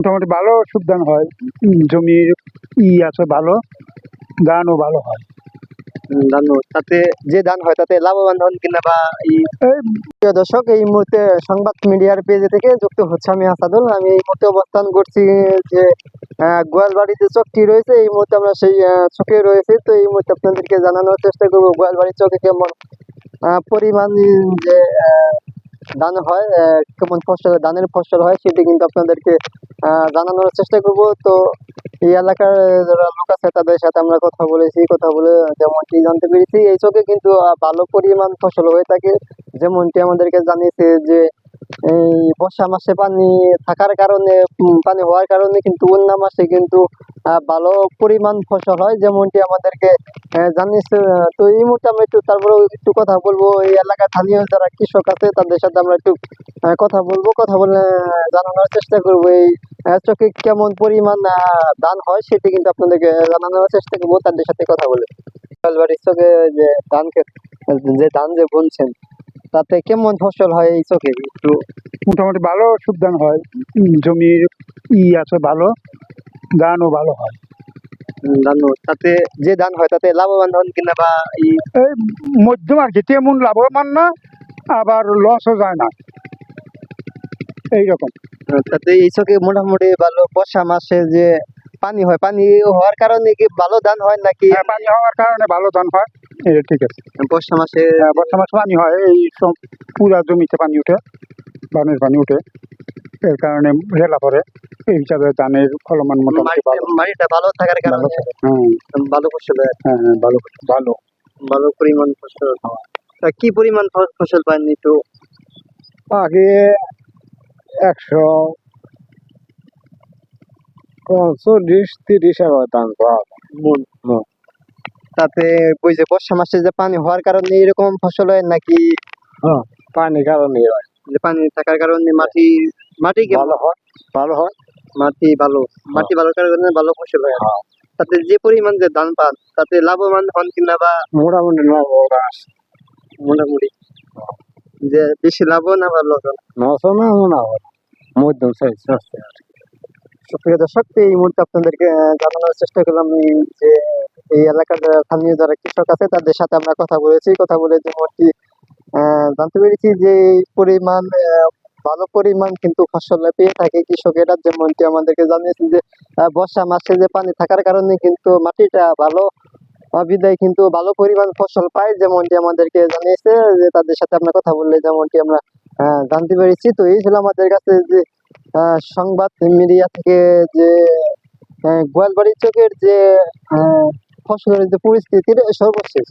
মোটামুটি ভালো সুবিধান হয়। জমির আছে ভালো, ধানও ভালো হয়। ধান তাতে যে ধান হয় তাতে লাভবান হন কিনা বা এই প্রিয় দর্শক, এই মুহূর্তে সংবাদ মিডিয়ার পেজে থেকে যুক্ত হচ্ছে আমি আসাদুল। আমি এই মুহূর্তে অবস্থান করছি যে গোয়ালবাড়িতে চকটি রয়েছে। এই মুহূর্তে আমরা সেই চকে রয়েছে। তো এই মুহূর্তে আপনাদেরকে জানানোর চেষ্টা করবো গোয়ালবাড়ি চকে কেমন পরিমাণ যে ধান হয়, কেমন ফসল ধানের ফসল হয় সেটি কিন্তু আপনাদেরকে জানানোর চেষ্টা করব। তো এই এলাকার যারা লোক আছে তাদের সাথে আমরা কথা বলেছি, কথা বলে যেমনটি জানতে পেরেছি এই চকে কিন্তু ভালো পরিমাণ ফসল হয়ে থাকে। যেমনটি আমাদেরকে জানিয়েছে যে এই বর্ষা মাসে পানি থাকার কারণে পানি হওয়ার কারণে কিন্তু অন্য মাসে কিন্তু ভালো পরিমাণ ফসল হয়, যেমনটি আমাদেরকে জানিয়েছে। তো এই মুহূর্তে আমরা তারপরে একটু কথা বলবো এই এলাকার স্থানীয় যারা কৃষক আছে তাদের সাথে আমরা একটু কথা বলবো, কথা বলে জানানোর চেষ্টা করবো এই চকে কেমন পরিমাণ ধান হয় সেটি কিন্তু আপনাদেরকে জানানোর চেষ্টা করবো তাদের সাথে কথা বলে। গোয়ালবাড়ির চকে যে ধান যে বুনছেন তাতে কেমন ফসল হয় এই চকে একটু? মোটামুটি ভালো সুবিধান হয়। জমির আছে ভালো, ধানও ভালো হয়। ধান তাতে যে ধান হয় তাতে লাভবান হন কিনা বা এই মধ্যম আর কি, তেমন লাভবান না, আবার লসও যায় না, এইরকম। তাতে এই চকে মোটামুটি ভালো বর্ষা মাসে যে পানি হয়, পানি হওয়ার কারণে কি ভালো ধান হয় নাকি পানি হওয়ার কারণে ভালো ধান হয়। ঠিক আছে, বর্ষা মাসে বর্ষা মাসে পানি হয়, এই সব পুরা জমিতে পানি উঠে, বানের পানি উঠে, এর কারণে রেলা পরে। এই হিসাবে ধানের ফলমান মোটামুটি ভালো। মাটিটা ভালো থাকার কারণে ভালো ফসল হয়। হ্যাঁ, ভালো ভালো ভালো পরিমাণ ফসল হয়। তা কি পরিমাণ ফসল পান একটু? আগে 140-30 ধান পাওয়া মন। তাতে ওই যে বর্ষা মাসে যে পানি হওয়ার কারণে এরকম ফসল হয় নাকি পানির কারণে হয়? যে পানি থাকার কারণে মাটি কি ভালো হয়, ভালো হয়। মাটি ভালো কারণে ভালো ফসল হয়। তাতে যে পরিমাণ যে ধান পান তাতে লাভবান হন কিনা বা মোটামুটি মোটামুটি যে বেশি লাভ না বা লস? মধ্যম সাইজ। প্রিয় দর্শক, এই মুহূর্তে আপনাদেরকে জানানোর চেষ্টা করলাম যে এই এলাকার স্থানীয় যারা কৃষক আছে তাদের সাথে আমরা কথা বলেছি, কথা বলে যেমনটি জানতে পেরেছি যে এই পরিমাণ ভালো পরিমাণ কিন্তু ফসল পেয়ে থাকে কৃষকেরা। যেমনটি আমাদেরকে জানিয়েছেন যে বর্ষা মাসে যে পানি থাকার কারণে কিন্তু মাটিটা ভালো বিদায় কিন্তু ভালো পরিমাণ ফসল পায়, যেমনটি আমাদেরকে জানিয়েছে। যে তাদের সাথে আমরা কথা বললে যেমনটি আমরা জানতে পেরেছি। তো এই ছিল আমাদের কাছে যে সংবাদ মিডিয়া থেকে যে গোয়ালবাড়ি চকের যে ফসলের যে পরিস্থিতির সর্বশেষ।